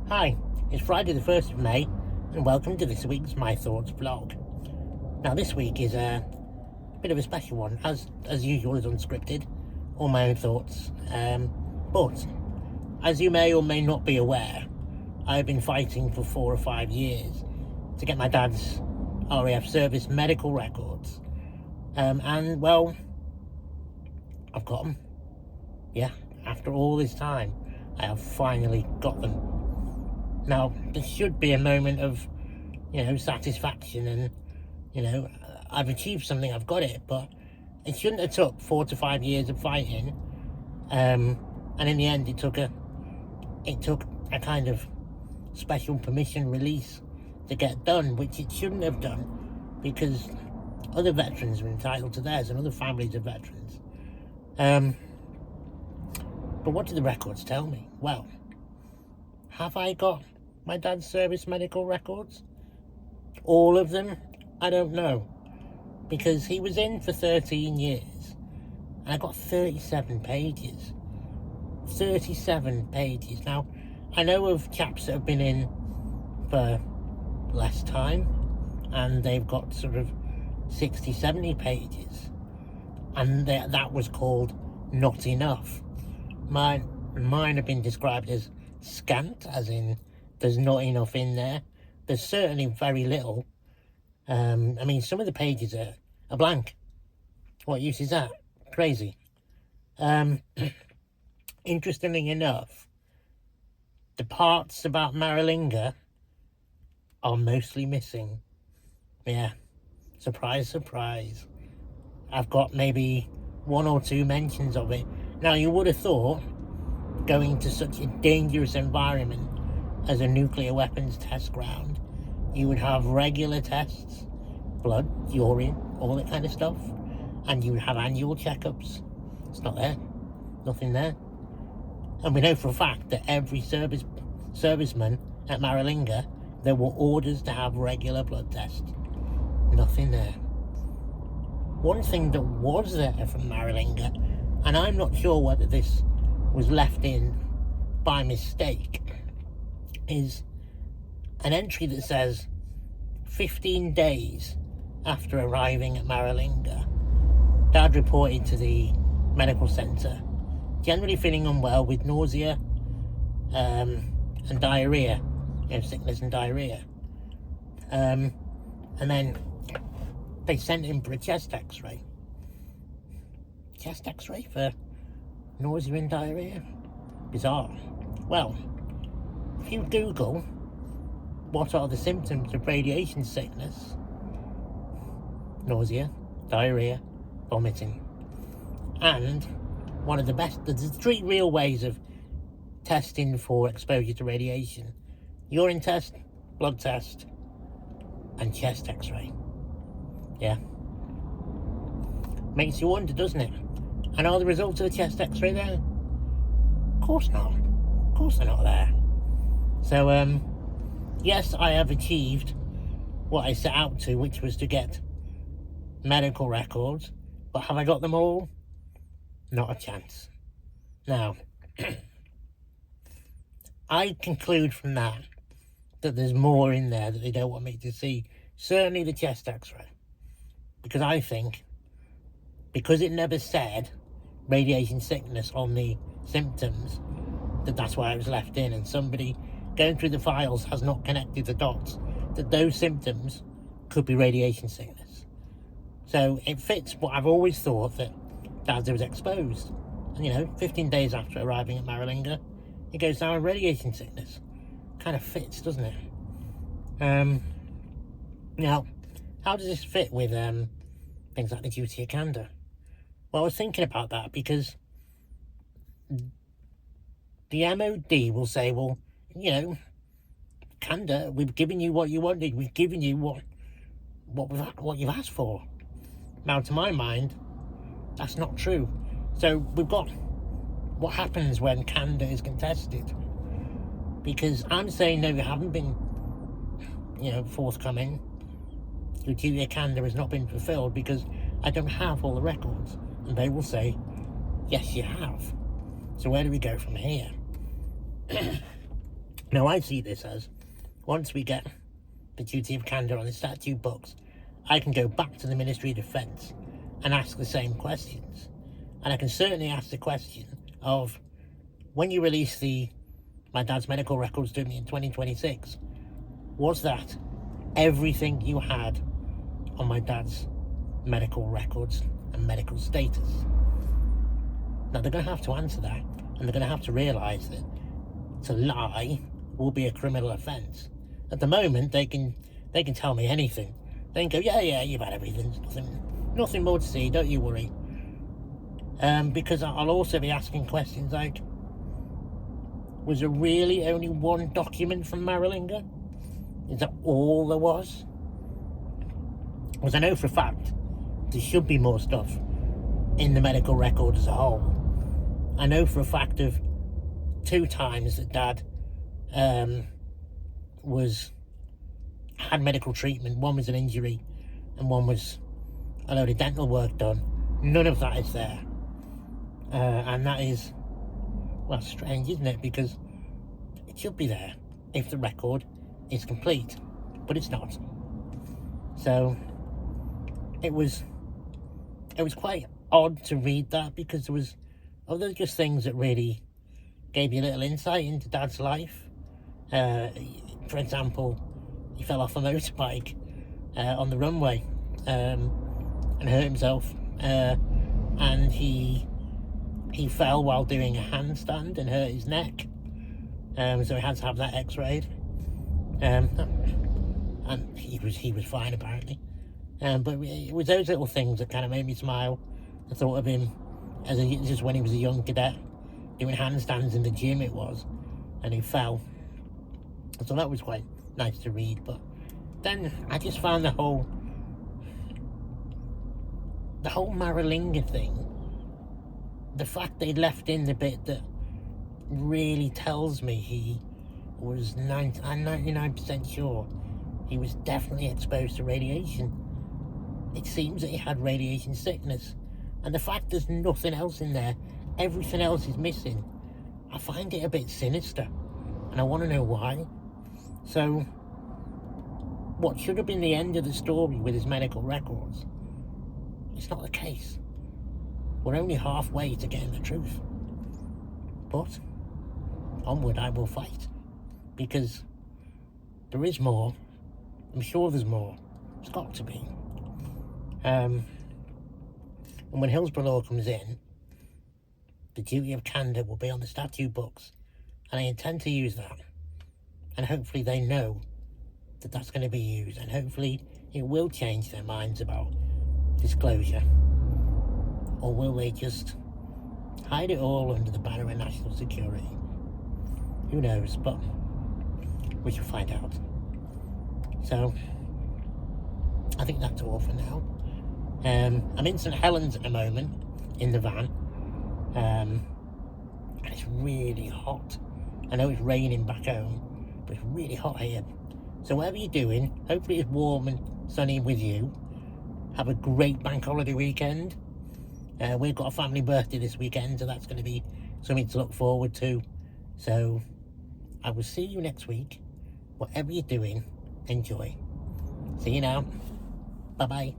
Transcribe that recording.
Hi, it's Friday the 1st of May, and welcome to this week's My Thoughts vlog. Now this week is a bit of a special one, as usual is unscripted, all my own thoughts, but as you may or may not be aware, I've been fighting for 4 or 5 years to get my dad's RAF service medical records, and well, I've got them. Yeah, after all this time, I have finally got them. Now, there should be a moment of, satisfaction and, I've achieved something, I've got it, but it shouldn't have took 4 to 5 years of fighting, and in the end it took a kind of special permission release to get done, which it shouldn't have done, because other veterans are entitled to theirs and other families of veterans. But what do the records tell me? Well, have I got my dad's service medical records? All of them? I don't know. Because he was in for 13 years. And I got 37 pages. 37 pages. Now, I know of chaps that have been in for less time. And they've got sort of 60, 70 pages. And that was called not enough. Mine have been described as scant, as in there's not enough in there. There's certainly very little. I mean, some of the pages are blank. What use is that? Crazy. Interestingly enough, the parts about Maralinga are mostly missing. Yeah, surprise, surprise. I've got maybe 1 or 2 mentions of it. Now, you would have thought, going to such a dangerous environment as a nuclear weapons test ground, you would have regular tests, blood, urine, all that kind of stuff, and you would have annual checkups. It's not there. Nothing there. And we know for a fact that every serviceman at Maralinga, there were orders to have regular blood tests. Nothing there. One thing that was there from Maralinga, and I'm not sure whether this was left in by mistake, is an entry that says 15 days after arriving at Maralinga, Dad reported to the medical centre, generally feeling unwell with nausea and diarrhoea, sickness and diarrhoea. And then they sent him for a chest x-ray. Chest x-ray for nausea and diarrhoea? Bizarre. Well, if you Google what are the symptoms of radiation sickness, nausea, diarrhoea, vomiting, and one of the best, there's 3 real ways of testing for exposure to radiation: urine test, blood test, and chest x-ray. Yeah. Makes you wonder, doesn't it? And are the results of the chest x-ray there? Of course not. Of course they're not there. So, yes, I have achieved what I set out to, which was to get medical records. But have I got them all? Not a chance. Now, I conclude from that there's more in there that they don't want me to see. Certainly the chest x-ray. Because I think, because it never said radiation sickness on the symptoms, that's why it was left in, and somebody going through the files has not connected the dots that those symptoms could be radiation sickness. So it fits what I've always thought, that Dad was exposed. And 15 days after arriving at Maralinga, he goes down with radiation sickness. Kind of fits, doesn't it? Now, how does this fit with things like the duty of candour? Well, I was thinking about that because the MOD will say, well, candour, we've given you what you wanted, we've given you what you've asked for. Now, to my mind, that's not true. So we've got what happens when candour is contested. Because I'm saying, no, you haven't been, forthcoming. Your duty of candour has not been fulfilled because I don't have all the records. And they will say, yes, you have. So where do we go from here? Now, I see this as, once we get the duty of candour on the statute books, I can go back to the Ministry of Defence and ask the same questions. And I can certainly ask the question of, when you released my dad's medical records to me in 2026, was that everything you had on my dad's medical records and medical status? Now, they're going to have to answer that, and they're going to have to realise that to lie will be a criminal offence. At the moment, they can tell me anything. They can go, yeah, you've had everything. Nothing more to see, don't you worry. Because I'll also be asking questions like, was there really only one document from Marilinga? Is that all there was? Because I know for a fact there should be more stuff in the medical record as a whole. I know for a fact of 2 times that Dad had medical treatment. One was an injury and one was a load of dental work done. None of that is there. And that is, well, strange, isn't it? Because it should be there if the record is complete, but it's not. So it was quite odd to read that, because there was just things that really gave you a little insight into Dad's life. For example, he fell off a motorbike on the runway and hurt himself, and he fell while doing a handstand and hurt his neck, so he had to have that x-rayed, and he was fine apparently. But it was those little things that kind of made me smile. I thought of him as just when he was a young cadet doing handstands in the gym, it was, and he fell. So that was quite nice to read. But then I just found the whole Marilinga thing, the fact they left in the bit that really tells me he was I'm 99% sure he was definitely exposed to radiation. It seems that he had radiation sickness, and the fact there's nothing else in there, everything else is missing, I find it a bit sinister, and I want to know why. So what should have been the end of the story with his medical records, it's not the case. We're only halfway to getting the truth. But onward I will fight, because there is more. I'm sure there's more. It's got to be. And when Hillsborough law comes in, the duty of candour will be on the statute books, and I intend to use that. And hopefully they know that that's going to be used, and hopefully it will change their minds about disclosure. Or will they just hide it all under the banner of national security? Who knows, but we shall find out. So I think that's all for now. I'm in St Helens at the moment, in the van, and it's really hot. I know it's raining back home, but it's really hot here. So whatever you're doing, hopefully it's warm and sunny with you. Have a great bank holiday weekend. We've got a family birthday this weekend, so that's going to be something to look forward to. So I will see you next week. Whatever you're doing, enjoy. See you now. Bye-bye.